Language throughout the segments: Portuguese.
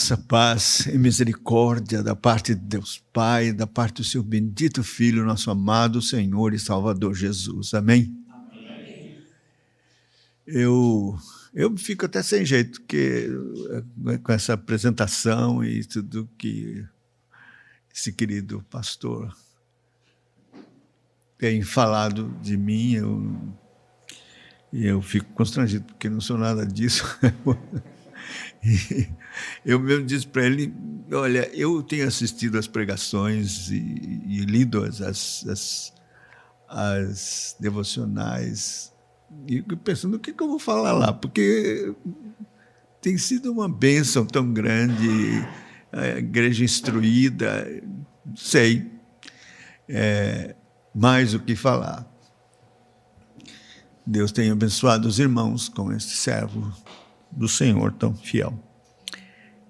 Graça, paz e misericórdia da parte de Deus Pai, da parte do seu bendito Filho, nosso amado Senhor e Salvador Jesus. Amém? Amém. Eu fico até sem jeito, porque com essa apresentação e tudo que esse querido pastor tem falado de mim, eu fico constrangido, porque não sou nada disso. E eu mesmo disse para ele, olha, eu tenho assistido às pregações e lido as devocionais, e pensando o que eu vou falar lá, porque tem sido uma bênção tão grande, a igreja instruída, sei mais o que falar. Deus tem abençoado os irmãos com esse servo do Senhor tão fiel.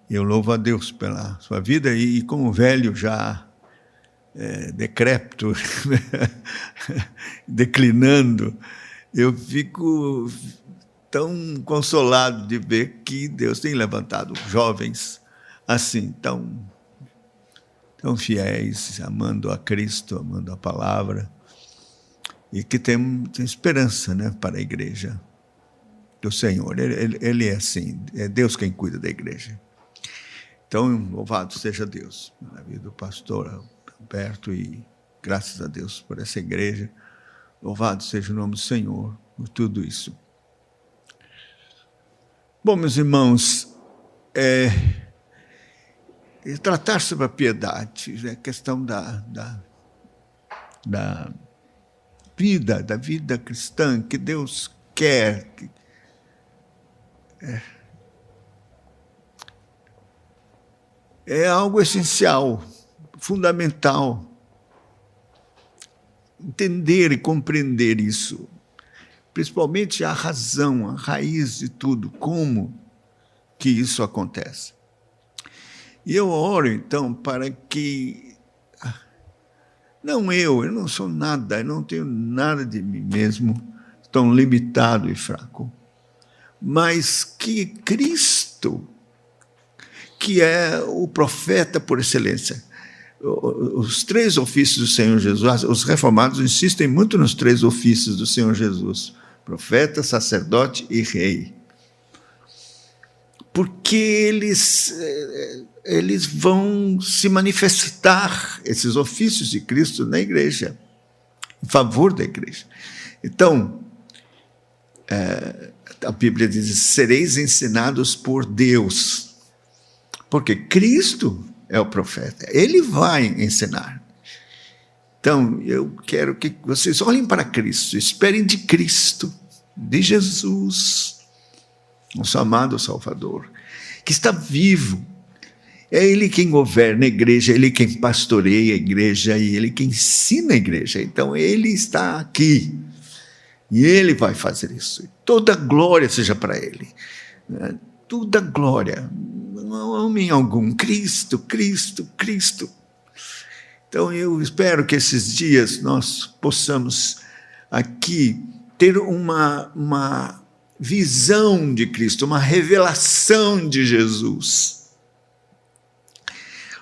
Eu louvo a Deus pela sua vida e como velho já decrépito, declinando, eu fico tão consolado de ver que Deus tem levantado jovens assim, tão fiéis, amando a Cristo, amando a palavra, e que tem esperança, né, para a igreja do Senhor. Ele é assim, é Deus quem cuida da igreja. Então, louvado seja Deus na vida do pastor Alberto, e graças a Deus por essa igreja. Louvado seja o nome do Senhor por tudo isso. Bom, meus irmãos, tratar sobre a piedade, a questão da vida cristã que Deus quer, é algo essencial, fundamental. Entender e compreender isso, principalmente a razão, a raiz de tudo, como que isso acontece. E eu oro, então, para que, eu não sou nada, eu não tenho nada de mim mesmo, tão limitado e fraco, mas que Cristo, que é o profeta por excelência, os três ofícios do Senhor Jesus, os reformados insistem muito nos três ofícios do Senhor Jesus, profeta, sacerdote e rei, porque eles vão se manifestar, esses ofícios de Cristo, na igreja, em favor da igreja. Então, a Bíblia diz, sereis ensinados por Deus, porque Cristo é o profeta, ele vai ensinar. Então, eu quero que vocês olhem para Cristo, esperem de Cristo, de Jesus, nosso amado Salvador, que está vivo. É Ele quem governa a igreja, Ele quem pastoreia a igreja e Ele quem ensina a igreja. Então, Ele está aqui e Ele vai fazer isso. Toda glória seja para Ele. Toda glória. Não há homem algum. Cristo, Cristo, Cristo. Então, eu espero que esses dias nós possamos aqui ter uma visão de Cristo, uma revelação de Jesus.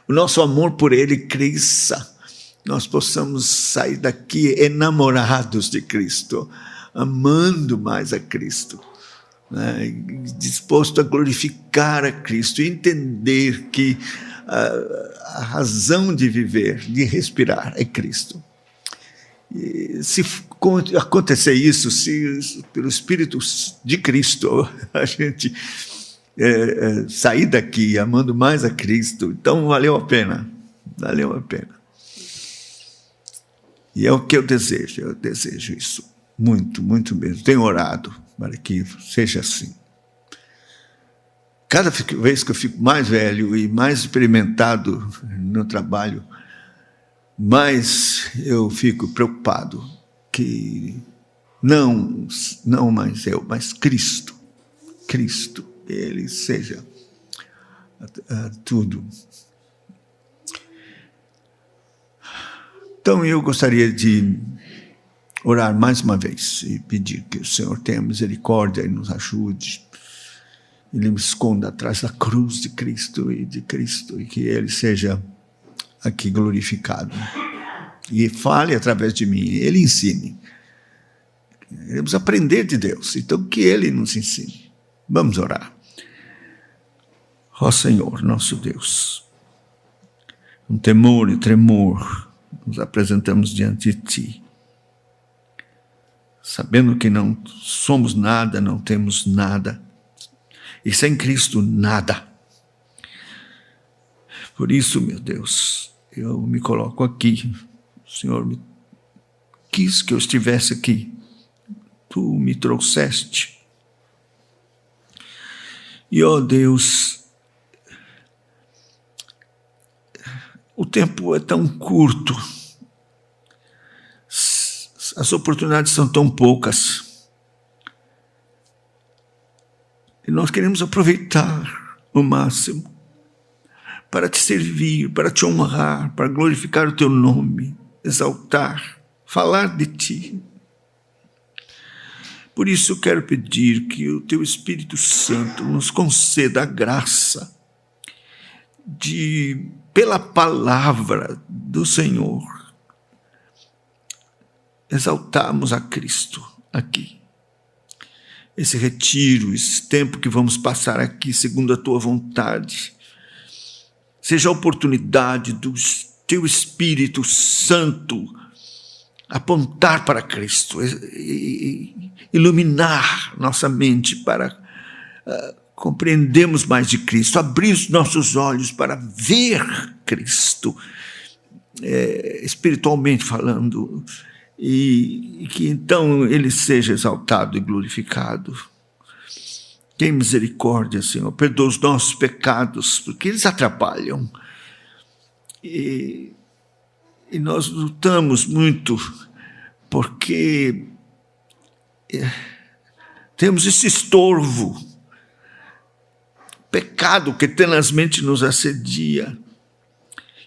O nosso amor por Ele cresça, nós possamos sair daqui enamorados de Cristo, amando mais a Cristo, né? Disposto a glorificar a Cristo, e entender que a razão de viver, de respirar, é Cristo. E se acontecer isso, se pelo Espírito de Cristo a gente sair daqui amando mais a Cristo, então valeu a pena, valeu a pena. E é o que eu desejo isso, muito, muito mesmo. Tenho orado para que seja assim. Cada vez que eu fico mais velho e mais experimentado no trabalho, mais eu fico preocupado que não mais eu, mas Cristo, Ele seja tudo. Então eu gostaria de orar mais uma vez e pedir que o Senhor tenha misericórdia e nos ajude Ele me esconda atrás da cruz de Cristo e que Ele seja aqui glorificado. E fale através de mim, Ele ensine. Queremos aprender de Deus, então que Ele nos ensine. Vamos orar. Ó Senhor, nosso Deus, com temor e tremor, nos apresentamos diante de Ti, sabendo que não somos nada, não temos nada, e sem Cristo nada. Por isso, meu Deus, eu me coloco aqui. O Senhor quis que eu estivesse aqui. Tu me trouxeste. E, ó Deus, o tempo é tão curto, as oportunidades são tão poucas, e nós queremos aproveitar o máximo para te servir, para te honrar, para glorificar o teu nome, exaltar, falar de ti. Por isso eu quero pedir que o teu Espírito Santo nos conceda a graça de, pela palavra do Senhor, exaltarmos a Cristo aqui. Esse retiro, esse tempo que vamos passar aqui, segundo a tua vontade, seja a oportunidade do teu Espírito Santo apontar para Cristo, iluminar nossa mente para compreendermos mais de Cristo, abrir os nossos olhos para ver Cristo, espiritualmente falando, e que então Ele seja exaltado e glorificado. Tem misericórdia, Senhor, perdoa os nossos pecados, porque eles atrapalham. E nós lutamos muito, porque temos esse estorvo, pecado que tenazmente nos assedia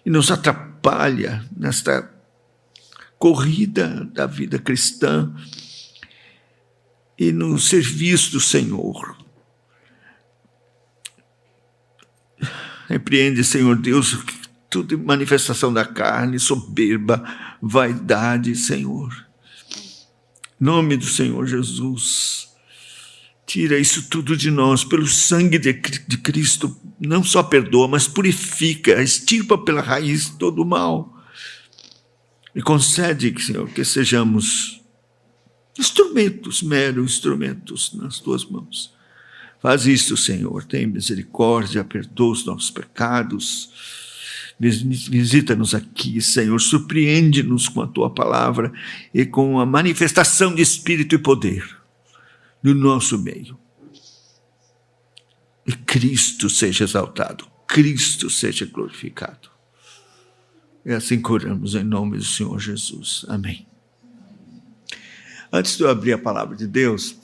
e nos atrapalha nesta corrida da vida cristã e no serviço do Senhor. Repreende, Senhor Deus, tudo manifestação da carne, soberba, vaidade, Senhor. Em nome do Senhor Jesus, tira isso tudo de nós, pelo sangue de Cristo, não só perdoa, mas purifica, extirpa pela raiz todo o mal. E concede, Senhor, que sejamos instrumentos, meros instrumentos nas tuas mãos. Faz isso, Senhor, tem misericórdia, perdoa os nossos pecados. Visita-nos aqui, Senhor, surpreende-nos com a tua palavra e com a manifestação de espírito e poder no nosso meio. E Cristo seja exaltado, Cristo seja glorificado. E assim curamos em nome do Senhor Jesus. Amém. Antes de eu abrir a palavra de Deus,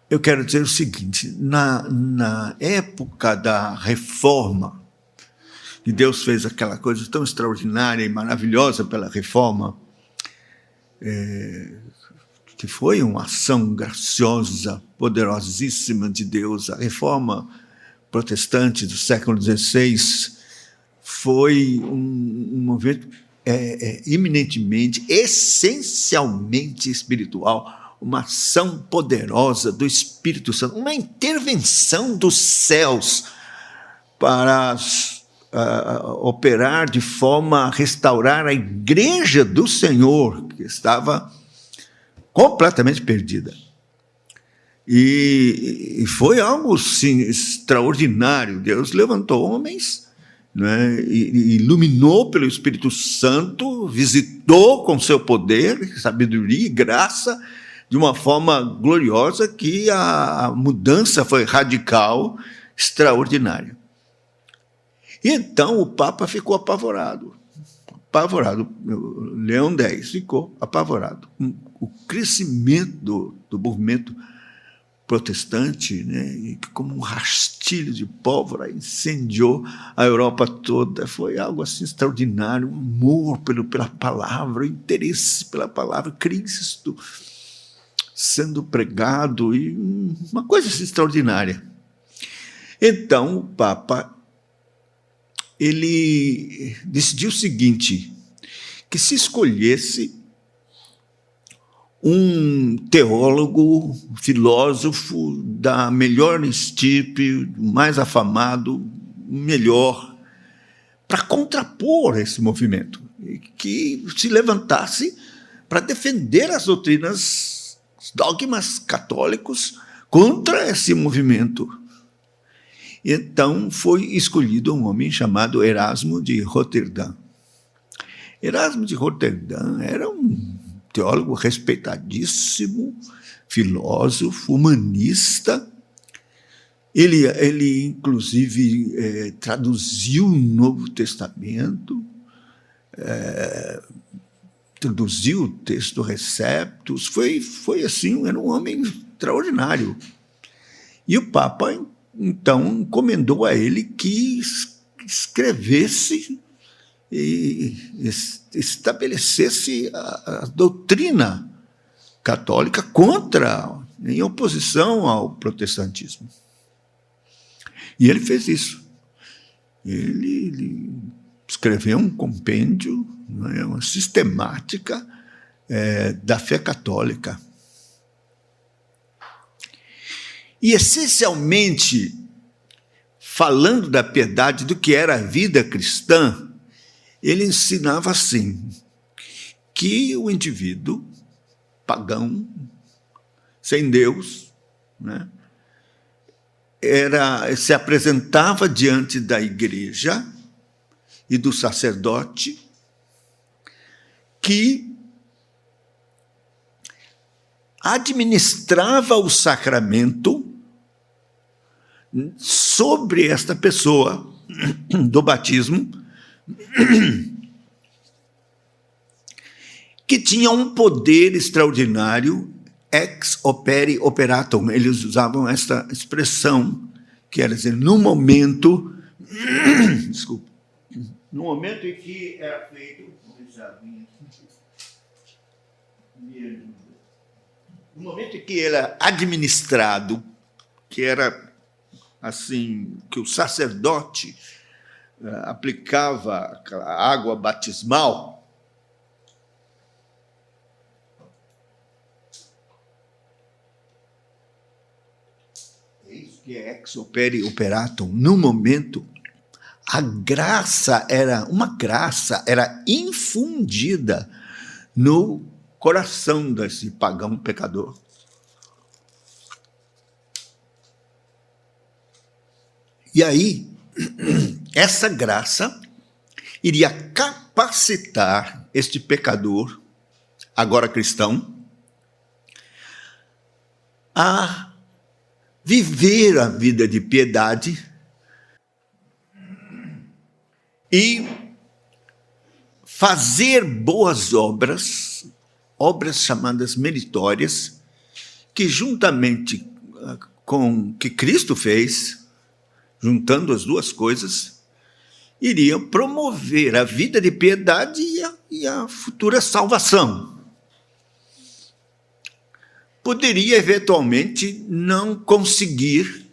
eu quero dizer o seguinte: na época da reforma, que Deus fez aquela coisa tão extraordinária e maravilhosa pela reforma, que foi uma ação graciosa, poderosíssima de Deus. A reforma protestante do século XVI foi um movimento eminentemente, essencialmente espiritual, uma ação poderosa do Espírito Santo, uma intervenção dos céus para operar de forma a restaurar a igreja do Senhor, que estava completamente perdida. E foi algo assim, extraordinário. Deus levantou homens, né, e iluminou pelo Espírito Santo, visitou com seu poder, sabedoria e graça, de uma forma gloriosa, que a mudança foi radical, extraordinária. E então o Papa ficou apavorado. Leão X ficou apavorado. O crescimento do movimento protestante, né, e como um rastilho de pólvora, incendiou a Europa toda. Foi algo assim extraordinário, um amor pela palavra, o interesse pela palavra. Cristo sendo pregado, e uma coisa extraordinária. Então, o Papa, ele decidiu o seguinte, que se escolhesse um teólogo, filósofo da melhor estirpe, mais afamado, melhor, para contrapor esse movimento, que se levantasse para defender as doutrinas, os dogmas católicos contra esse movimento. Então foi escolhido um homem chamado Erasmo de Roterdã. Erasmo de Roterdã era um teólogo respeitadíssimo, filósofo, humanista. Ele inclusive, traduziu o Novo Testamento, traduziu o texto Receptus, foi assim, era um homem extraordinário. E o Papa, então, encomendou a ele que escrevesse e estabelecesse a doutrina católica em oposição ao protestantismo. E ele fez isso. Ele escreveu um compêndio, uma sistemática da fé católica. E, essencialmente, falando da piedade, do que era a vida cristã, ele ensinava assim, que o indivíduo pagão, sem Deus, né, se apresentava diante da igreja e do sacerdote, que administrava o sacramento sobre esta pessoa do batismo, que tinha um poder extraordinário, ex opere operatum. Eles usavam esta expressão, que era dizer, no momento, desculpa, no momento em que era feito, no momento em que ele era administrado, que era assim, que o sacerdote aplicava a água batismal, é isso que é ex opere operatum. No momento, a graça era infundida no coração desse pagão pecador. E aí, essa graça iria capacitar este pecador, agora cristão, a viver a vida de piedade e fazer boas obras, obras chamadas meritórias, que juntamente com o que Cristo fez, juntando as duas coisas, iriam promover a vida de piedade e a futura salvação. Poderia, eventualmente, não conseguir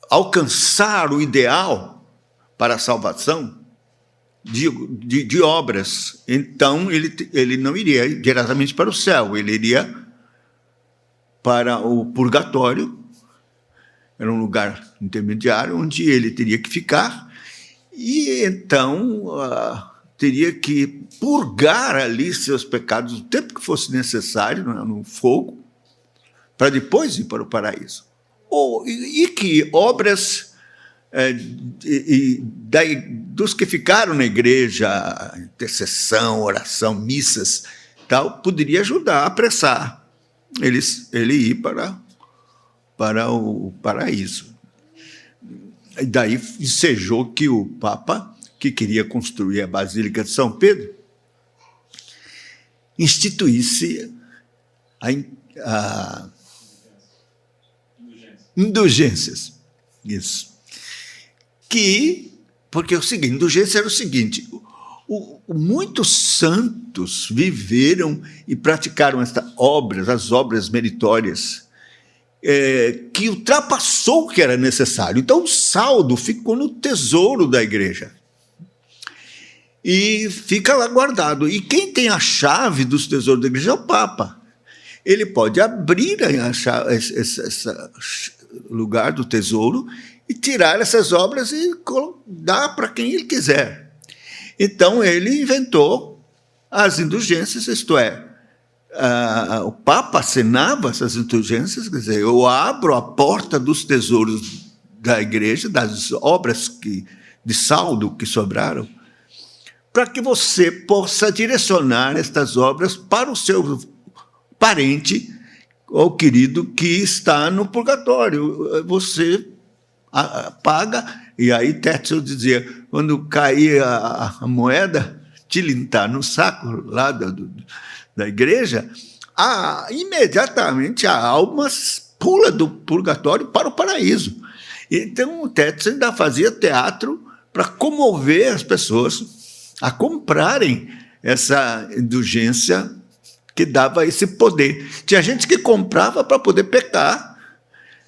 alcançar o ideal para a salvação de obras. Então, ele não iria diretamente para o céu, ele iria para o purgatório. Era um lugar intermediário onde ele teria que ficar e, então, teria que purgar ali seus pecados o tempo que fosse necessário, no fogo, para depois ir para o paraíso. E que obras dos que ficaram na igreja, intercessão, oração, missas, tal, poderia ajudar a apressar ele ir para o paraíso. E daí ensejou que o Papa, que queria construir a Basílica de São Pedro, instituísse a indulgências. Isso. Porque indulgência era o seguinte, Muitos santos viveram e praticaram as obras meritórias, que ultrapassou o que era necessário. Então, o saldo ficou no tesouro da igreja. E fica lá guardado. E quem tem a chave dos tesouros da igreja é o Papa. Ele pode abrir esse lugar do tesouro e tirar essas obras e dar para quem ele quiser. Então, ele inventou as indulgências, isto é, o Papa assinava essas indulgências, quer dizer, eu abro a porta dos tesouros da igreja, das obras de saldo que sobraram, para que você possa direcionar estas obras para o seu parente ou querido que está no purgatório. Você paga, e aí Tetzel dizia, quando caía a moeda, tilintar no saco lá da igreja, imediatamente a alma pula do purgatório para o paraíso. Então o Tetzel ainda fazia teatro para comover as pessoas a comprarem essa indulgência que dava esse poder. Tinha gente que comprava para poder pecar,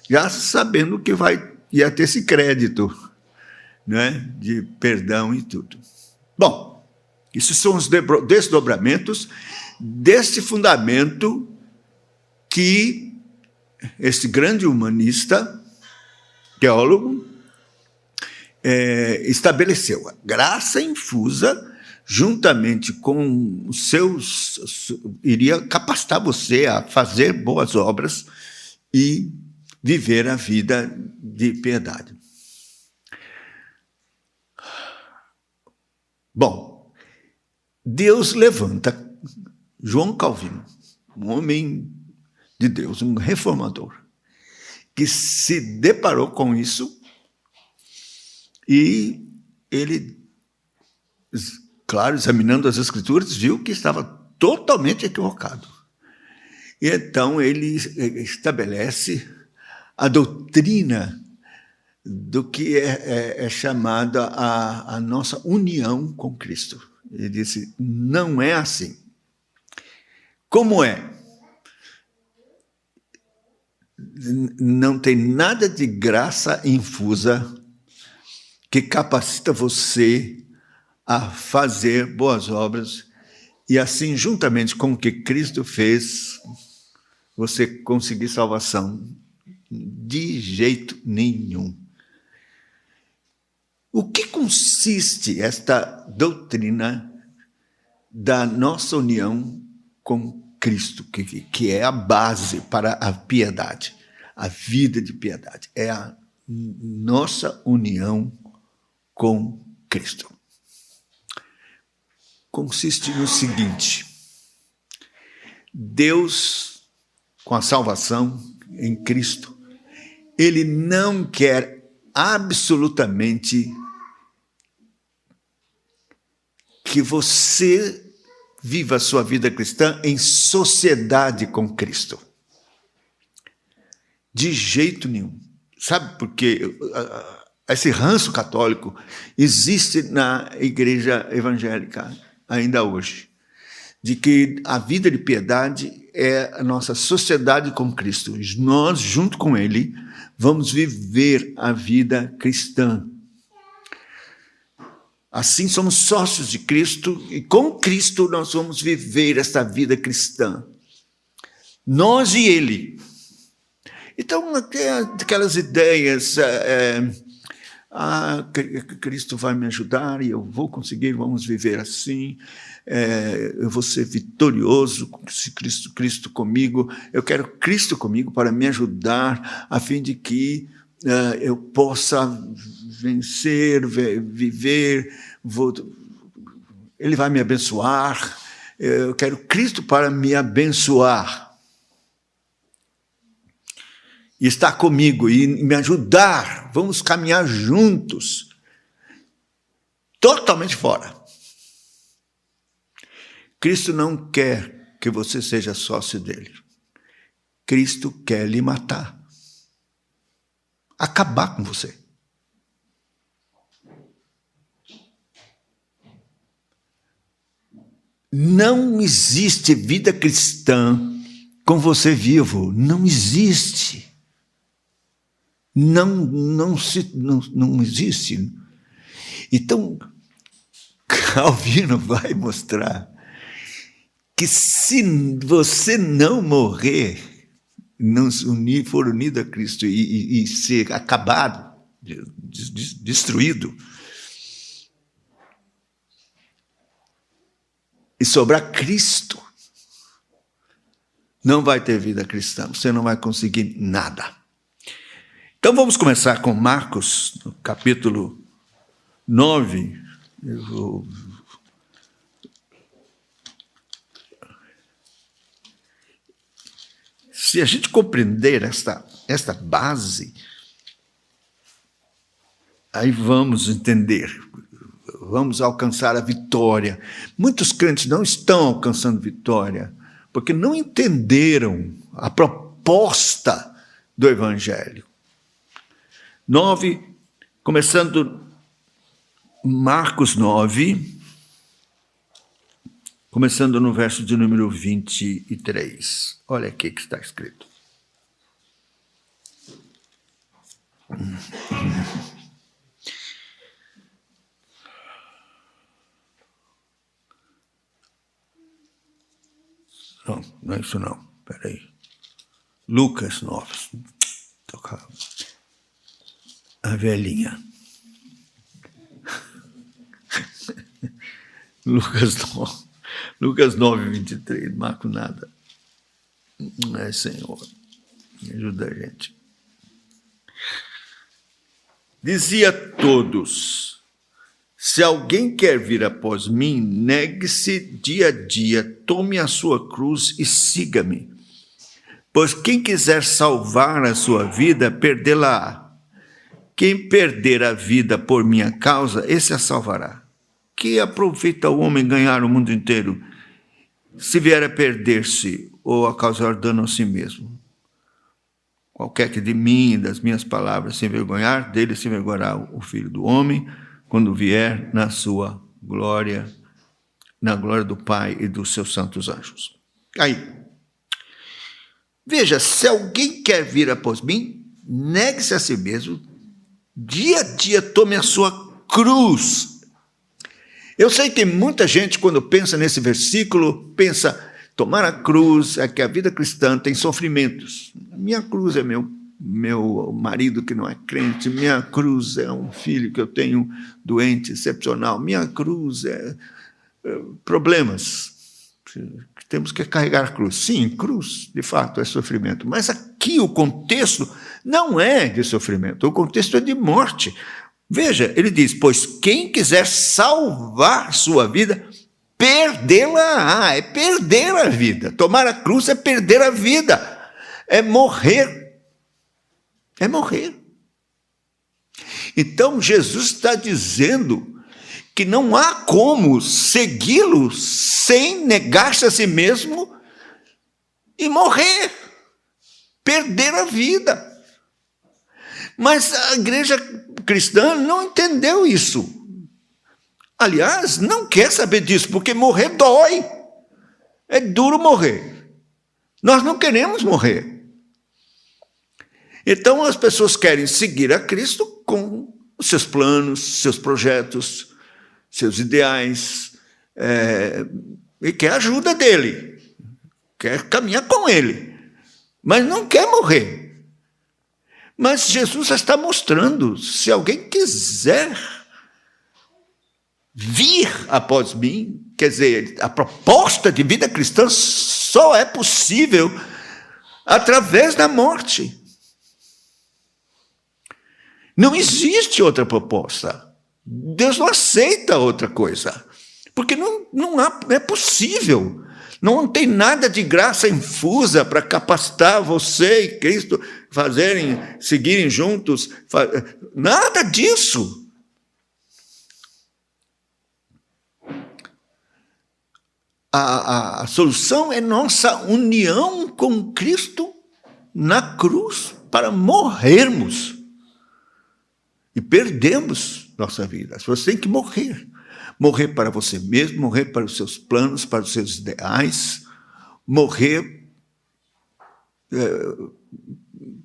já sabendo que ia ter esse crédito, né, de perdão e tudo. Bom, esses são os desdobramentos desse fundamento que esse grande humanista, teólogo, estabeleceu. A graça infusa, juntamente com os seus, iria capacitar você a fazer boas obras e viver a vida de piedade. Bom, Deus levanta João Calvino, um homem de Deus, um reformador, que se deparou com isso e ele, claro, examinando as Escrituras, viu que estava totalmente equivocado. E então ele estabelece a doutrina do que é chamada a nossa união com Cristo. Ele disse, não é assim. Como é? Não tem nada de graça infusa que capacita você a fazer boas obras e assim, juntamente com o que Cristo fez, você conseguir salvação. De jeito nenhum. O que consiste esta doutrina da nossa união com Cristo, que é a base para a piedade, a vida de piedade? É a nossa união com Cristo. Consiste no seguinte: Deus, com a salvação em Cristo, Ele não quer absolutamente que você viva a sua vida cristã em sociedade com Cristo. De jeito nenhum. Sabe por quê? Esse ranço católico existe na igreja evangélica ainda hoje, de que a vida de piedade é a nossa sociedade com Cristo. Nós, junto com Ele, vamos viver a vida cristã. Assim, somos sócios de Cristo e com Cristo nós vamos viver esta vida cristã. Nós e Ele. Então, aquelas ideias, Cristo vai me ajudar e eu vou conseguir, vamos viver assim, eu vou ser vitorioso, se Cristo comigo, eu quero Cristo comigo para me ajudar, a fim de que eu possa vencer, viver, Ele vai me abençoar, eu quero Cristo para me abençoar. E estar comigo e me ajudar, vamos caminhar juntos, totalmente fora. Cristo não quer que você seja sócio dele. Cristo quer lhe matar, acabar com você. Não existe vida cristã com você vivo. Não existe. Não existe. Então, Calvino vai mostrar que se você não morrer, não for unido a Cristo e ser acabado, destruído, e sobrar Cristo, não vai ter vida cristã, você não vai conseguir nada. Então vamos começar com Marcos, no capítulo 9. Se a gente compreender esta base, aí vamos entender, vamos alcançar a vitória. Muitos crentes não estão alcançando vitória, porque não entenderam a proposta do Evangelho. 9, começando Marcos 9, começando no verso de número 23. Olha aqui que está escrito. Não é isso não, espera aí. Lucas 9. Toca a velhinha. Lucas 9, 23, não marco nada. É, Senhor, me ajuda a gente. Dizia a todos: se alguém quer vir após mim, negue-se dia a dia, tome a sua cruz e siga-me. Pois quem quiser salvar a sua vida, perdê-la-á. Quem perder a vida por minha causa, esse a salvará. Que aproveita o homem ganhar o mundo inteiro, se vier a perder-se ou a causar dano a si mesmo? Qualquer que de mim e das minhas palavras se envergonhar, dele se envergonhará o Filho do Homem, quando vier na sua glória, na glória do Pai e dos seus santos anjos. Aí, veja, se alguém quer vir após mim, negue-se a si mesmo, dia a dia tome a sua cruz. Eu sei que muita gente, quando pensa nesse versículo, pensa, tomar a cruz é que a vida cristã tem sofrimentos. Minha cruz é meu marido que não é crente, minha cruz é um filho que eu tenho doente, excepcional, minha cruz é problemas. Temos que carregar a cruz. Sim, cruz, de fato, é sofrimento. Mas aqui o contexto não é de sofrimento, o contexto é de morte. Veja, ele diz, pois quem quiser salvar sua vida, perdê-la-á, é perder a vida. Tomar a cruz é perder a vida, é morrer. É morrer. Então, Jesus está dizendo que não há como segui-lo sem negar-se a si mesmo e morrer, perder a vida. Mas a igreja cristã não entendeu isso. Aliás, não quer saber disso, porque morrer dói. É duro morrer. Nós não queremos morrer. Então as pessoas querem seguir a Cristo com os seus planos, seus projetos, seus ideais, e quer a ajuda dele, quer caminhar com ele, mas não quer morrer. Mas Jesus está mostrando, se alguém quiser vir após mim, quer dizer, a proposta de vida cristã só é possível através da morte. Não existe outra proposta. Deus não aceita outra coisa, porque não é possível. Não tem nada de graça infusa para capacitar você e Cristo seguirem juntos. Nada disso. A solução é nossa união com Cristo na cruz para morrermos. E perdemos nossa vida. Você tem que morrer. Morrer para você mesmo, morrer para os seus planos, para os seus ideais, morrer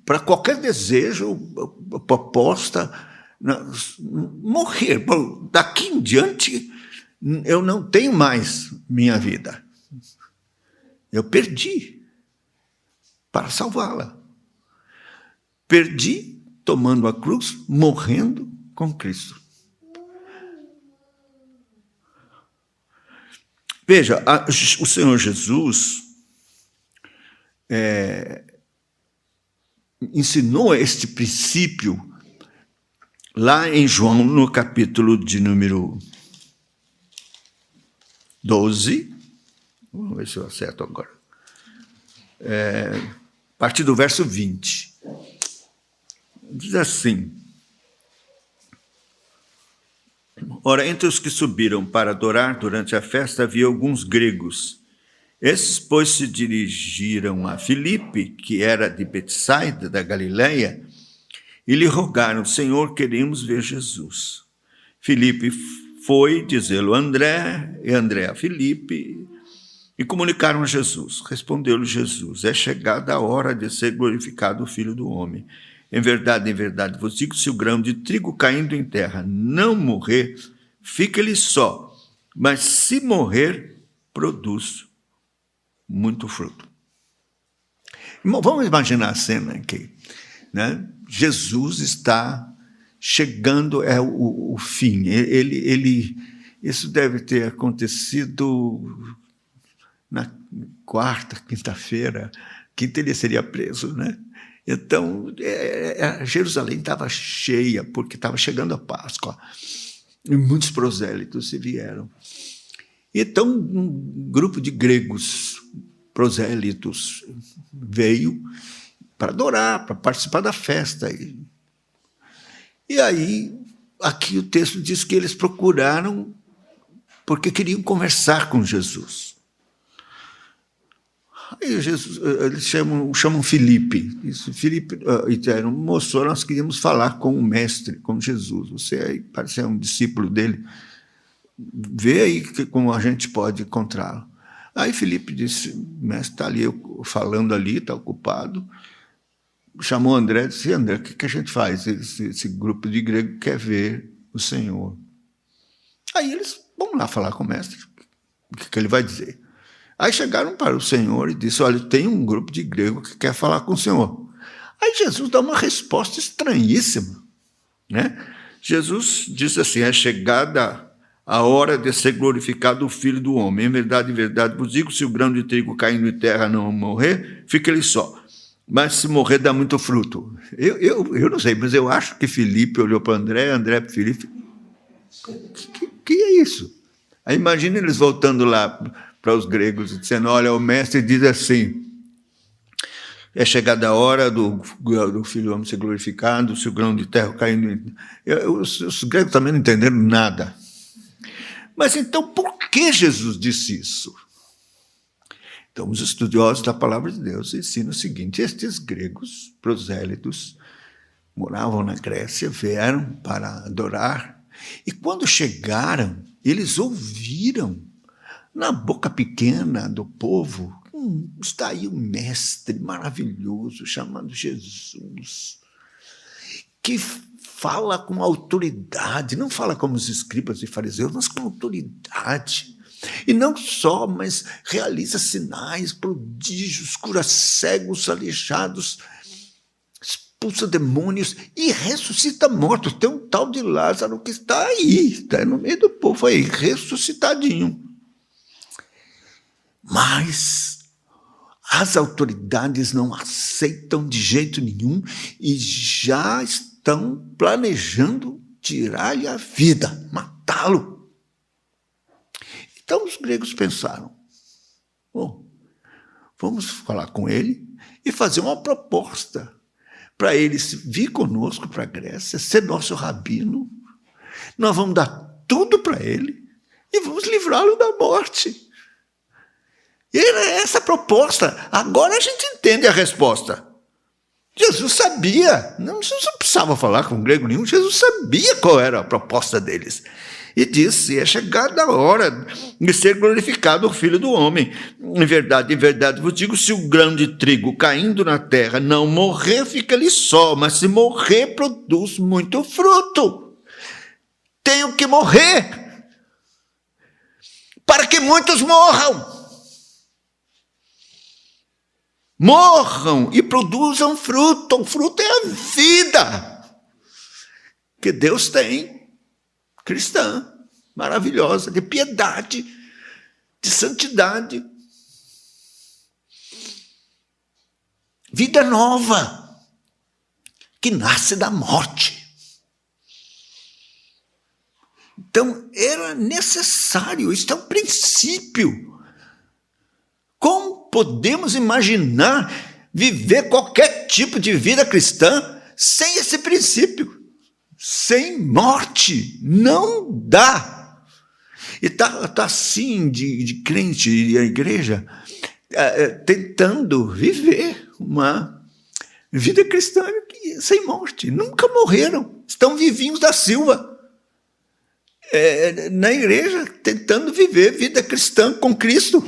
para qualquer desejo, proposta, morrer. Daqui em diante, eu não tenho mais minha vida. Eu perdi para salvá-la. Perdi tomando a cruz, morrendo com Cristo. Veja, o Senhor Jesus ensinou este princípio lá em João, no capítulo de número 12. Vamos ver se eu acerto agora. A partir do verso 20. Diz assim: ora, entre os que subiram para adorar durante a festa havia alguns gregos. Esses, pois, se dirigiram a Filipe, que era de Betsaida, da Galileia, e lhe rogaram: Senhor, queremos ver Jesus. Filipe foi dizê-lo a André, e André a Filipe, e comunicaram a Jesus. Respondeu-lhe Jesus: é chegada a hora de ser glorificado o Filho do Homem. Em verdade, vos digo, se o grão de trigo caindo em terra não morrer, fica ele só, mas se morrer, produz muito fruto. Vamos imaginar a cena aqui, né? Jesus está chegando, o fim. Isso deve ter acontecido na quarta, quinta-feira. Quinta ele seria preso, né? Então, Jerusalém estava cheia, porque estava chegando a Páscoa. E muitos prosélitos se vieram. Então, um grupo de gregos prosélitos veio para adorar, para participar da festa. E aí, aqui o texto diz que eles procuraram porque queriam conversar com Jesus. Aí eles chamam Filipe. Filipe era um moço, nós queríamos falar com o mestre, com Jesus. Você aí parece ser um discípulo dele. Vê aí como a gente pode encontrá-lo. Aí Filipe disse: mestre, está ali falando ali, está ocupado. Chamou André e disse: André, o que a gente faz? Esse grupo de grego quer ver o Senhor. Aí eles vão lá falar com o mestre. O que ele vai dizer? Aí chegaram para o Senhor e disse: olha, tem um grupo de grego que quer falar com o Senhor. Aí Jesus dá uma resposta estranhíssima, né? Jesus diz assim: é chegada a hora de ser glorificado o Filho do Homem. Em verdade, vos digo, se o grão de trigo caindo em terra não morrer, fica ele só. Mas se morrer, dá muito fruto. Eu não sei, mas eu acho que Filipe olhou para André para Filipe. Que é isso? Aí imagina eles voltando lá para os gregos, dizendo: olha, o mestre diz assim: é chegada a hora do Filho do Homem ser glorificado, se o grão de terra caindo. Os gregos também não entenderam nada. Mas então, por que Jesus disse isso? Então, os estudiosos da palavra de Deus ensinam o seguinte: estes gregos prosélitos moravam na Grécia, vieram para adorar, e quando chegaram, eles ouviram na boca pequena do povo: está aí um mestre maravilhoso chamado Jesus, que fala com autoridade, não fala como os escribas e fariseus, mas com autoridade. E não só, mas realiza sinais, prodígios, cura cegos, aleijados, expulsa demônios e ressuscita mortos. Tem um tal de Lázaro que está aí, está no meio do povo aí, ressuscitadinho. Mas as autoridades não aceitam de jeito nenhum e já estão planejando tirar-lhe a vida, matá-lo. Então os gregos pensaram: vamos falar com ele e fazer uma proposta para ele vir conosco para a Grécia, ser nosso rabino. Nós vamos dar tudo para ele e vamos livrá-lo da morte. E era essa a proposta. Agora a gente entende a resposta. Jesus sabia, não precisava falar com grego nenhum, Jesus sabia qual era a proposta deles. E disse: é chegada a hora de ser glorificado o Filho do Homem. Em verdade vos digo, se o grão de trigo caindo na terra não morrer, fica ali só, mas se morrer, produz muito fruto. Tenho que morrer, para que muitos morram. Morram e produzam fruto. O fruto é a vida que Deus tem, cristã, maravilhosa, de piedade, de santidade. Vida nova, que nasce da morte. Então, era necessário, isto é um princípio. Como podemos imaginar viver qualquer tipo de vida cristã sem esse princípio? Sem morte? Não dá. E está assim de crente e a igreja tentando viver uma vida cristã sem morte. Nunca morreram. Estão vivinhos da Silva. Na igreja, tentando viver vida cristã com Cristo.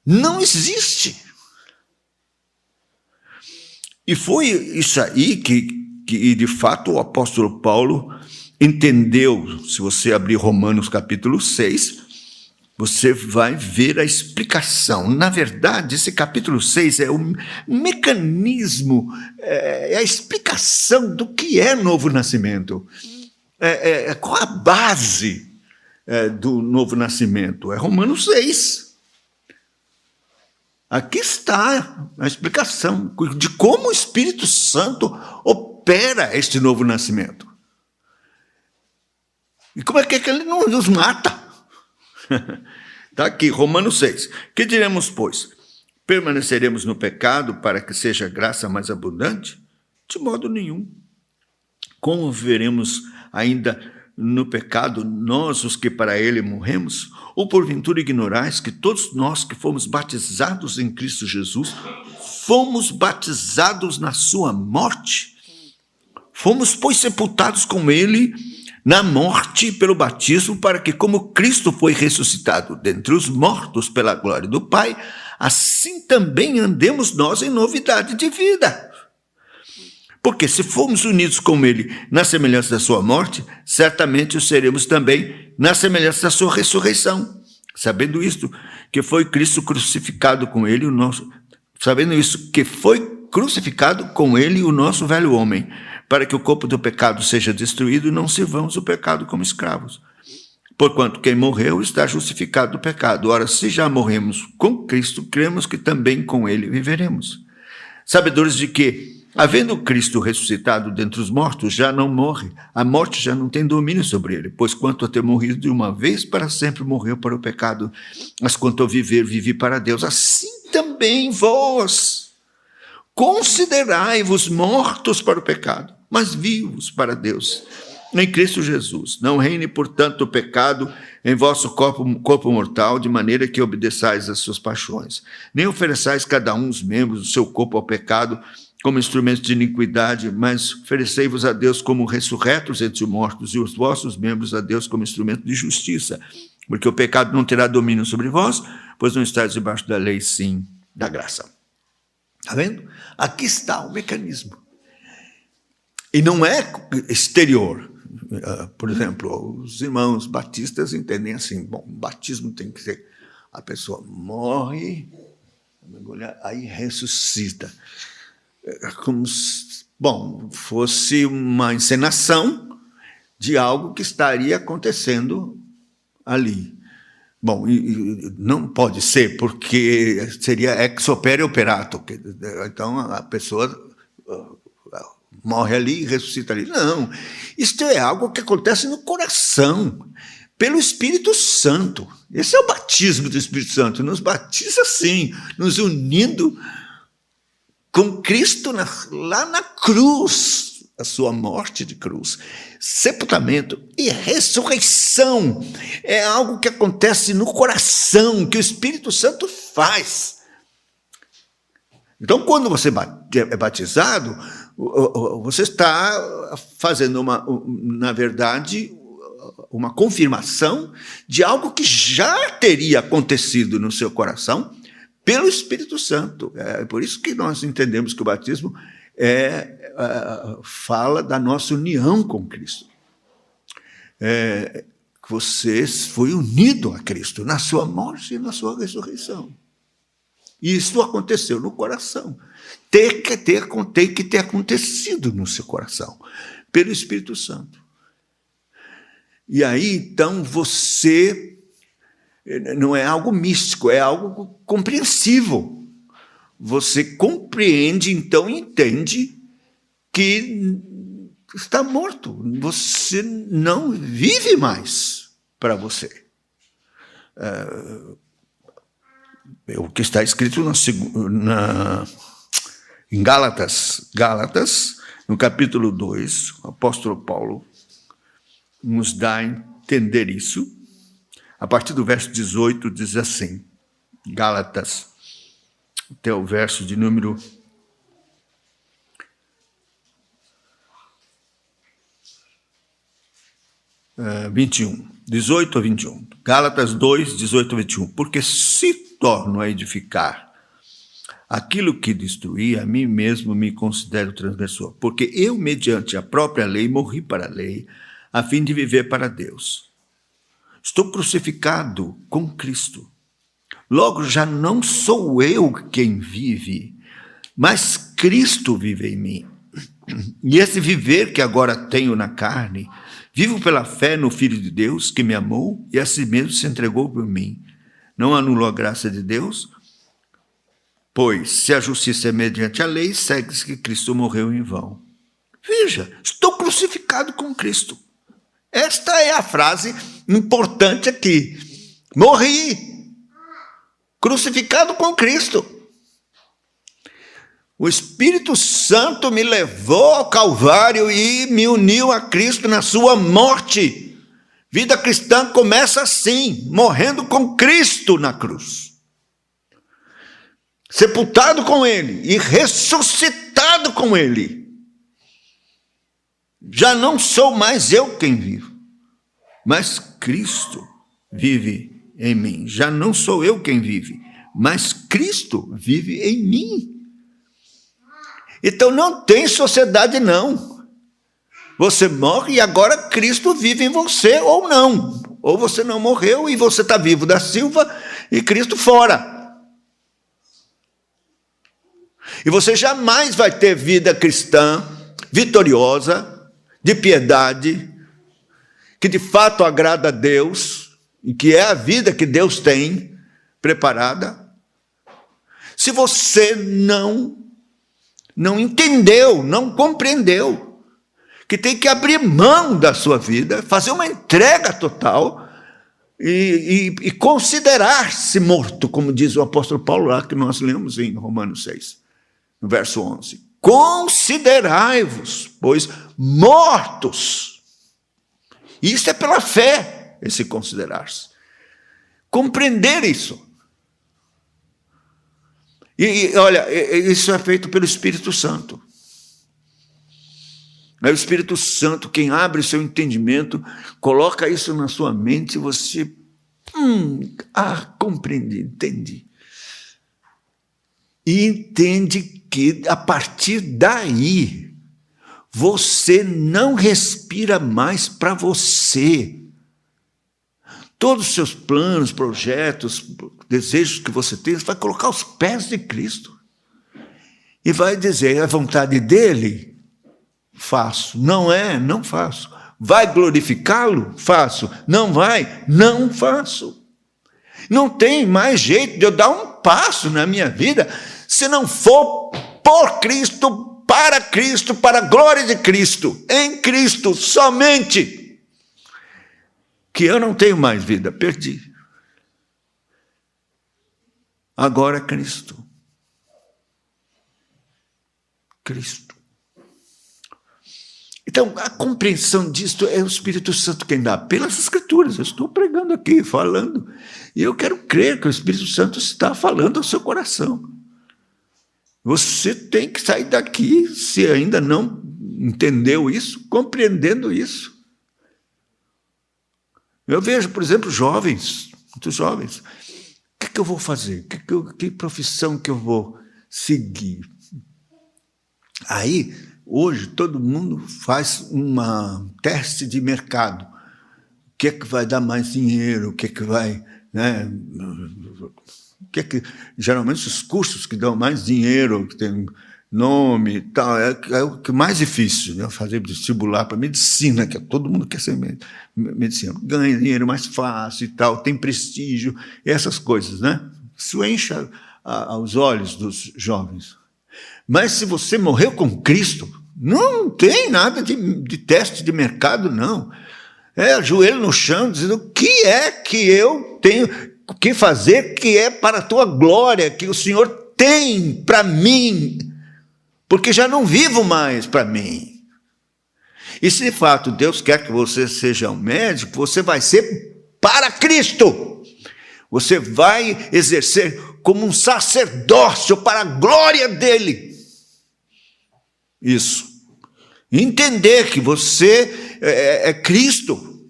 Não existe. E foi isso aí que de fato o apóstolo Paulo entendeu. Se você abrir Romanos capítulo 6, você vai ver a explicação. Na verdade, esse capítulo 6 é um mecanismo, é a explicação do que é novo nascimento. Qual a base do novo nascimento? É Romanos 6. Aqui está a explicação de como o Espírito Santo opera este novo nascimento. E como é que ele não nos mata? Está aqui, Romanos 6. Que diremos, pois? Permaneceremos no pecado para que seja graça mais abundante? De modo nenhum. Como viveremos ainda no pecado, nós os que para ele morremos? Ou porventura ignorais que todos nós que fomos batizados em Cristo Jesus, fomos batizados na sua morte? Fomos, pois, sepultados com ele na morte pelo batismo, para que, como Cristo foi ressuscitado dentre os mortos pela glória do Pai, assim também andemos nós em novidade de vida. Porque se formos unidos com ele na semelhança da sua morte, certamente o seremos também na semelhança da sua ressurreição. Sabendo isto, que foi Cristo crucificado com ele, sabendo isso, que foi crucificado com ele o nosso velho homem, para que o corpo do pecado seja destruído e não sirvamos o pecado como escravos. Porquanto quem morreu está justificado do pecado. Ora, se já morremos com Cristo, cremos que também com ele viveremos. Sabedores de que, havendo Cristo ressuscitado dentre os mortos, já não morre, a morte já não tem domínio sobre ele, pois quanto a ter morrido de uma vez, para sempre morreu para o pecado, mas quanto a viver, vive para Deus. Assim também vós, considerai-vos mortos para o pecado, mas vivos para Deus, em Cristo Jesus. Não reine, portanto, o pecado em vosso corpo mortal, de maneira que obedeçais às suas paixões. Nem ofereçais cada um os membros do seu corpo ao pecado, como instrumentos de iniquidade, mas oferecei-vos a Deus como ressurretos entre os mortos, e os vossos membros a Deus como instrumento de justiça. Porque o pecado não terá domínio sobre vós, pois não estáis debaixo da lei, sim da graça. Está vendo? Aqui está o mecanismo. E não é exterior. Por exemplo, os irmãos batistas entendem assim, bom, o batismo tem que ser, a pessoa morre, aí ressuscita. Como se, fosse uma encenação de algo que estaria acontecendo ali. Bom, e não pode ser, porque seria ex opere operato. Então, a pessoa morre ali e ressuscita ali. Não, isto é algo que acontece no coração, pelo Espírito Santo. Esse é o batismo do Espírito Santo. Nos batiza assim, nos unindo com Cristo lá na cruz, a sua morte de cruz, sepultamento e ressurreição. É algo que acontece no coração, que o Espírito Santo faz. Então, quando você é batizado, você está fazendo na verdade, uma confirmação de algo que já teria acontecido no seu coração pelo Espírito Santo. É por isso que nós entendemos que o batismo fala da nossa união com Cristo. Você foi unido a Cristo na sua morte e na sua ressurreição. E isso aconteceu no coração. Tem que ter acontecido no seu coração, pelo Espírito Santo. E aí, então, você não é algo místico, é algo compreensível. Você compreende, então, entende que está morto. Você não vive mais para você. O que está escrito em Gálatas, no capítulo 2, o apóstolo Paulo nos dá a entender isso. A partir do verso 18, diz assim, Gálatas, até o verso de número 21, 18 a 21. Gálatas 2, 18 a 21. Porque se torno a edificar aquilo que destruí, a mim mesmo me considero transgressor. Porque eu, mediante a própria lei, morri para a lei, a fim de viver para Deus. Estou crucificado com Cristo. Logo, já não sou eu quem vive, mas Cristo vive em mim. E esse viver que agora tenho na carne, vivo pela fé no Filho de Deus, que me amou e a si mesmo se entregou por mim. Não anulou a graça de Deus, pois se a justiça é mediante a lei, segue-se que Cristo morreu em vão. Veja, estou crucificado com Cristo. Esta é a frase importante aqui. Morri, crucificado com Cristo. O Espírito Santo me levou ao Calvário e me uniu a Cristo na sua morte. Vida cristã começa assim, morrendo com Cristo na cruz. Sepultado com Ele e ressuscitado com Ele. Já não sou mais eu quem vivo, mas Cristo vive em mim. Já não sou eu quem vive, mas Cristo vive em mim. Então não tem sociedade não. Você morre e agora Cristo vive em você ou não. Ou você não morreu e você está vivo da Silva e Cristo fora. E você jamais vai ter vida cristã vitoriosa, de piedade, que de fato agrada a Deus, e que é a vida que Deus tem preparada, se você não entendeu, não compreendeu, que tem que abrir mão da sua vida, fazer uma entrega total e considerar-se morto, como diz o apóstolo Paulo lá, que nós lemos em Romanos 6, no verso 11. Considerai-vos, pois, mortos. Isso é pela fé, esse considerar-se. Compreender isso. E olha, isso é feito pelo Espírito Santo. É o Espírito Santo quem abre o seu entendimento, coloca isso na sua mente e você compreende, entende. E entende que a partir daí você não respira mais para você. Todos os seus planos, projetos, desejos que você tem, você vai colocar aos pés de Cristo. E vai dizer, é a vontade dele? Faço. Não é? Não faço. Vai glorificá-lo? Faço. Não vai? Não faço. Não tem mais jeito de eu dar um passo na minha vida se não for por Cristo, para a glória de Cristo, em Cristo somente. Que eu não tenho mais vida, perdi. Agora Cristo. Cristo. Então, a compreensão disto é o Espírito Santo quem dá, pelas Escrituras. Eu estou pregando aqui, falando, e eu quero crer que o Espírito Santo está falando ao seu coração. Você tem que sair daqui, se ainda não entendeu isso, compreendendo isso. Eu vejo, por exemplo, jovens, muitos jovens. O que eu vou fazer? Que profissão que eu vou seguir? Aí, hoje, todo mundo faz um teste de mercado. O que é que vai dar mais dinheiro? O que é que vai... Né? Geralmente, os cursos que dão mais dinheiro, que tem nome e tal, é o que é mais difícil, né? Fazer vestibular para medicina, que todo mundo quer ser medicina. Ganha dinheiro mais fácil e tal, tem prestígio, e essas coisas, né? Isso enche aos olhos dos jovens. Mas se você morreu com Cristo, não tem nada de teste de mercado, não. É joelho no chão, dizendo o que é que eu tenho que fazer, que é para a tua glória, que o Senhor tem para mim, porque já não vivo mais para mim. E se de fato Deus quer que você seja um médico, você vai ser para Cristo. Você vai exercer como um sacerdócio para a glória dele. Isso. Entender que você é Cristo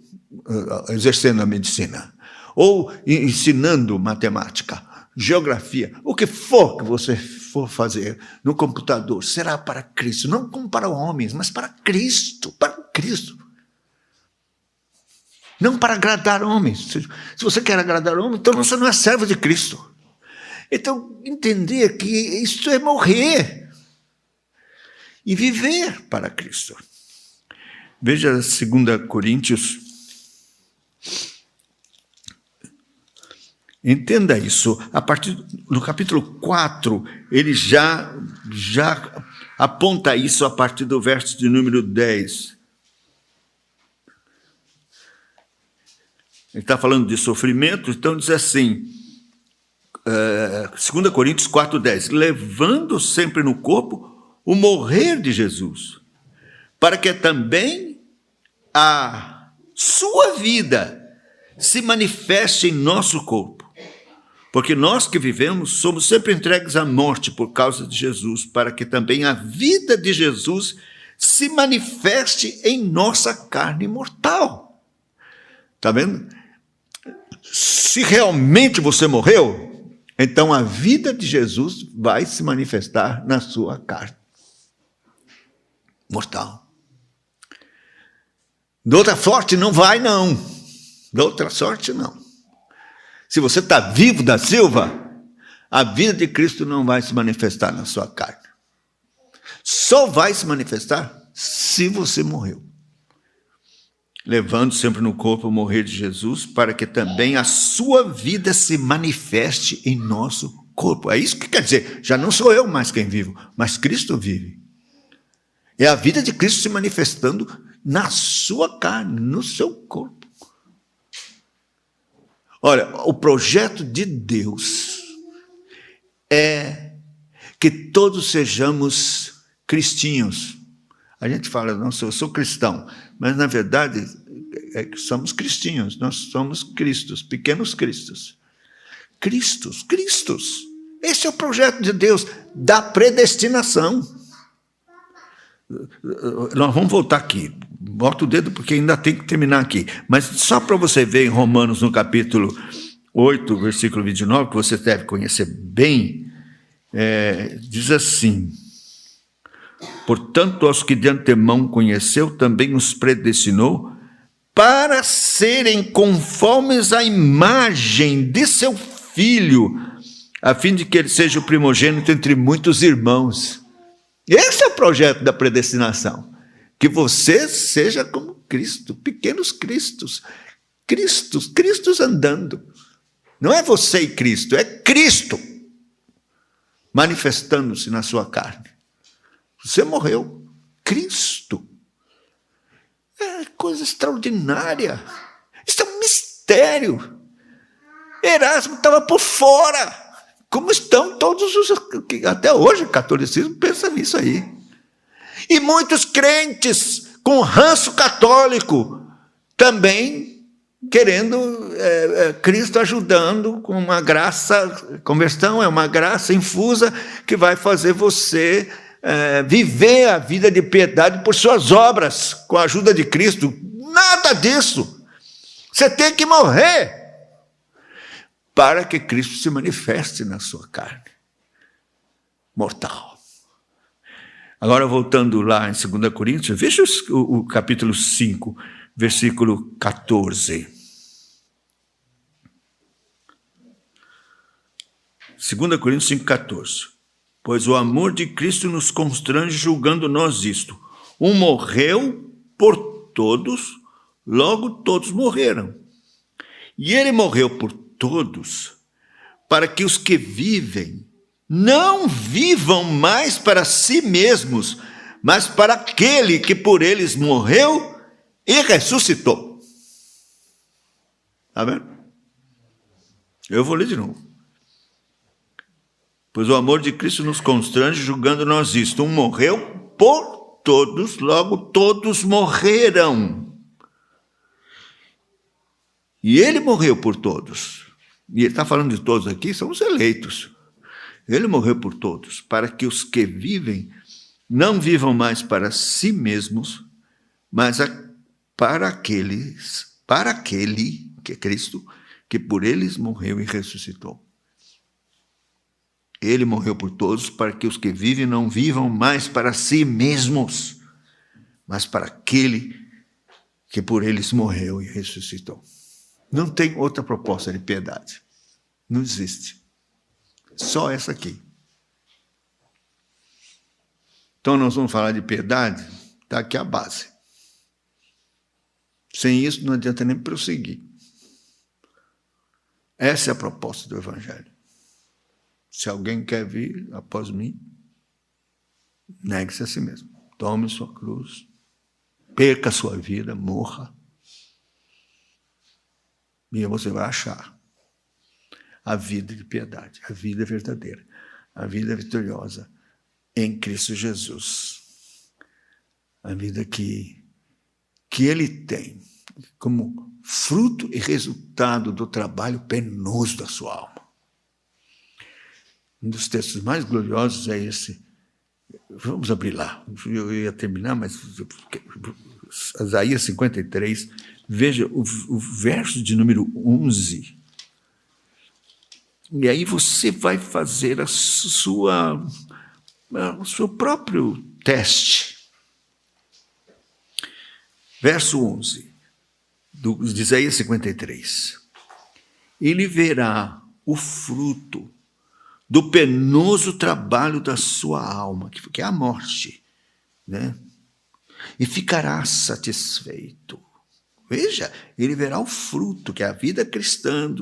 exercendo a medicina, ou ensinando matemática, geografia, o que for que você for fazer no computador, será para Cristo, não como para homens, mas para Cristo, não para agradar homens. Se você quer agradar homens, então você não é servo de Cristo. Então, entender que isso é morrer e viver para Cristo. Veja 2 Coríntios. Entenda isso. A partir do capítulo 4, ele já aponta isso a partir do verso de número 10. Ele está falando de sofrimento, então diz assim, 2 Coríntios 4:10, levando sempre no corpo o morrer de Jesus, para que também a sua vida se manifeste em nosso corpo. Porque nós que vivemos somos sempre entregues à morte por causa de Jesus, para que também a vida de Jesus se manifeste em nossa carne mortal. Está vendo? Se realmente você morreu, então a vida de Jesus vai se manifestar na sua carne mortal. De outra sorte não vai, não. De outra sorte não. Se você está vivo da Silva, a vida de Cristo não vai se manifestar na sua carne. Só vai se manifestar se você morreu. Levando sempre no corpo o morrer de Jesus, para que também a sua vida se manifeste em nosso corpo. É isso que quer dizer, já não sou eu mais quem vivo, mas Cristo vive. É a vida de Cristo se manifestando na sua carne, no seu corpo. Olha, o projeto de Deus é que todos sejamos cristinhos. A gente fala, não, eu sou cristão, mas na verdade é que somos cristinhos, nós somos cristos, pequenos cristos. Cristos. Esse é o projeto de Deus, da predestinação. Nós vamos voltar aqui, bota o dedo porque ainda tem que terminar aqui, mas só para você ver em Romanos no capítulo 8, versículo 29, que você deve conhecer bem, diz assim, portanto, aos que de antemão conheceu, também os predestinou para serem conformes à imagem de seu Filho, a fim de que ele seja o primogênito entre muitos irmãos. Esse é o projeto da predestinação, que você seja como Cristo, pequenos cristos, Cristos andando. Não é você e Cristo, é Cristo manifestando-se na sua carne. Você morreu, Cristo. É coisa extraordinária. Isso é um mistério. Erasmo estava por fora. Como estão todos os... Até hoje o catolicismo pensa nisso aí. E muitos crentes com ranço católico também querendo Cristo ajudando com uma graça. Conversão é uma graça infusa que vai fazer você viver a vida de piedade por suas obras, com a ajuda de Cristo. Nada disso. Você tem que morrer para que Cristo se manifeste na sua carne mortal. Agora, voltando lá em 2 Coríntios, veja o capítulo 5, versículo 14. 2 Coríntios 5, 14. Pois o amor de Cristo nos constrange, julgando nós isto: um morreu por todos, logo todos morreram. E ele morreu por todos, para que os que vivem não vivam mais para si mesmos, mas para aquele que por eles morreu e ressuscitou. Está vendo? Eu vou ler de novo. Pois o amor de Cristo nos constrange, julgando nós isto: um morreu por todos, logo todos morreram. E ele morreu por todos. E ele está falando de todos aqui, são os eleitos. Ele morreu por todos, para que os que vivem não vivam mais para si mesmos, mas para aquele que é Cristo, que por eles morreu e ressuscitou. Ele morreu por todos, para que os que vivem não vivam mais para si mesmos, mas para aquele que por eles morreu e ressuscitou. Não tem outra proposta de piedade. Não existe. Só essa aqui. Então nós vamos falar de piedade, está aqui a base. Sem isso não adianta nem prosseguir. Essa é a proposta do Evangelho. Se alguém quer vir após mim, negue-se a si mesmo. Tome sua cruz, perca a sua vida, morra. E você vai achar a vida de piedade, a vida verdadeira, a vida vitoriosa em Cristo Jesus. A vida que Ele tem como fruto e resultado do trabalho penoso da sua alma. Um dos textos mais gloriosos é esse. Vamos abrir lá. Eu ia terminar, mas Isaías 53, veja o verso de número 11. E aí você vai fazer o seu próprio teste. Verso 11, de Isaías 53. Ele verá o fruto do penoso trabalho da sua alma, que é a morte, né? E ficará satisfeito. Veja, ele verá o fruto, que é a vida cristã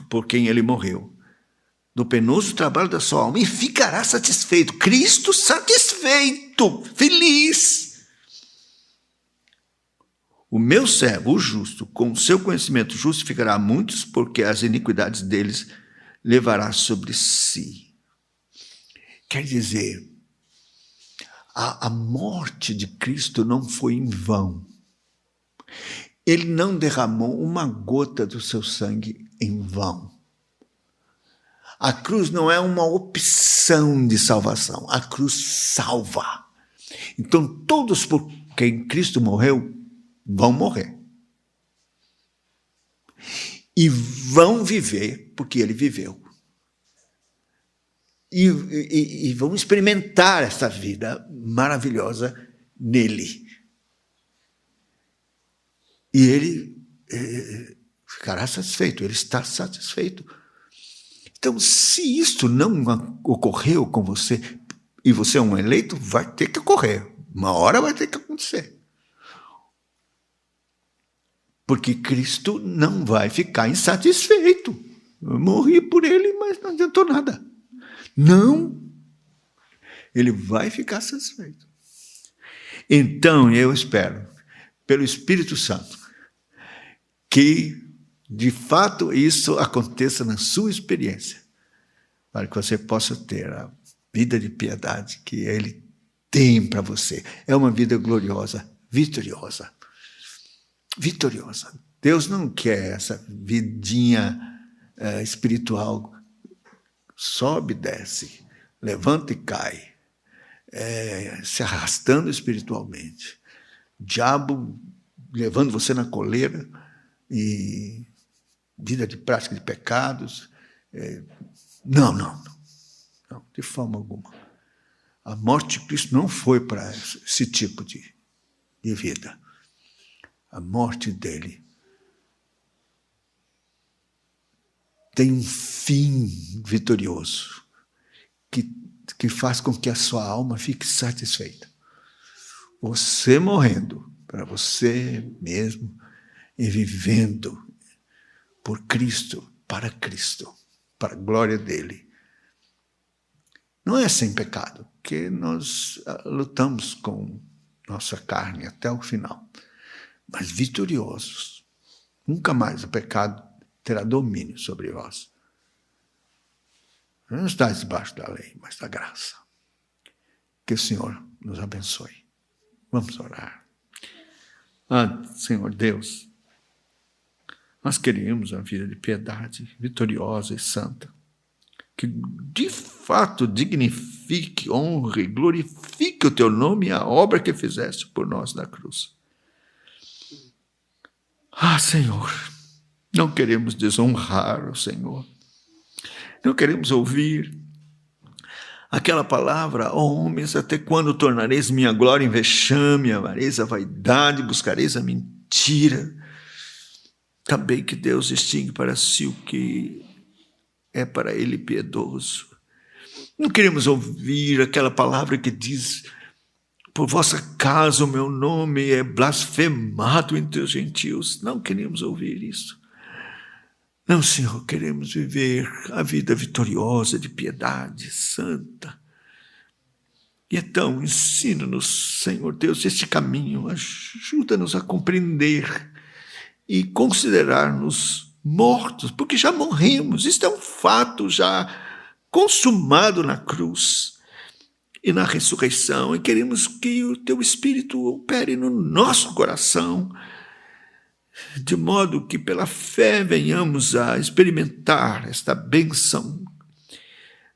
por quem ele morreu, do penoso trabalho da sua alma, e ficará satisfeito. Cristo satisfeito, feliz. O meu servo, o justo, com o seu conhecimento justificará muitos, porque as iniquidades deles levará sobre si. Quer dizer, a morte de Cristo não foi em vão. Ele não derramou uma gota do seu sangue em vão. A cruz não é uma opção de salvação. A cruz salva. Então, todos por quem Cristo morreu, vão morrer. E vão viver porque ele viveu. E vão experimentar essa vida maravilhosa nele. E ele ficará satisfeito, ele está satisfeito. Então, se isto não ocorreu com você, e você é um eleito, vai ter que ocorrer. Uma hora vai ter que acontecer. Porque Cristo não vai ficar insatisfeito. Eu morri por ele, mas não adiantou nada. Não. Ele vai ficar satisfeito. Então, eu espero, pelo Espírito Santo, que, de fato, isso aconteça na sua experiência, para que você possa ter a vida de piedade que Ele tem para você. É uma vida gloriosa, vitoriosa. Vitoriosa. Deus não quer essa vidinha espiritual, sobe e desce, levanta e cai, se arrastando espiritualmente. O diabo levando você na coleira e vida de prática de pecados. Não, de forma alguma. A morte de Cristo não foi para esse tipo de vida. A morte dele tem um fim vitorioso que faz com que a sua alma fique satisfeita. Você morrendo para você mesmo e vivendo por Cristo, para a glória dele. Não é sem pecado, porque nós lutamos com nossa carne até o final, mas vitoriosos. Nunca mais o pecado terá domínio sobre vós. Não está debaixo da lei, mas da graça. Que o Senhor nos abençoe. Vamos orar. Senhor Deus, nós queremos uma vida de piedade vitoriosa e santa, que de fato dignifique, honre e glorifique o teu nome e a obra que fizeste por nós na cruz. Senhor, não queremos desonrar o Senhor. Não queremos ouvir aquela palavra: homens, até quando tornareis minha glória em vexame, amareis a vaidade, buscareis a mentira. Também que Deus distingue para si o que é para ele piedoso. Não queremos ouvir aquela palavra que diz: por vossa causa o meu nome é blasfemado entre os gentios. Não queremos ouvir isso. Não, Senhor, queremos viver a vida vitoriosa de piedade santa. E então, ensina-nos, Senhor Deus, este caminho. Ajuda-nos a compreender e considerar-nos mortos, porque já morremos. Isto é um fato já consumado na cruz e na ressurreição. E queremos que o teu Espírito opere no nosso coração, de modo que pela fé venhamos a experimentar esta bênção,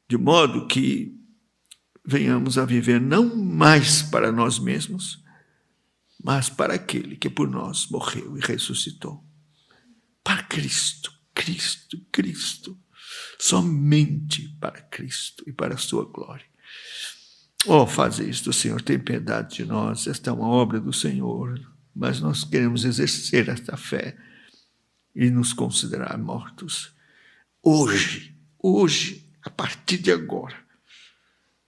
de modo que venhamos a viver não mais para nós mesmos, mas para aquele que por nós morreu e ressuscitou. Para Cristo, somente para Cristo e para a sua glória. Faz isto, Senhor, tem piedade de nós, esta é uma obra do Senhor, mas nós queremos exercer esta fé e nos considerar mortos. Hoje, a partir de agora,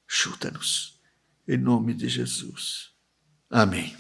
ajuda-nos, em nome de Jesus. Amém.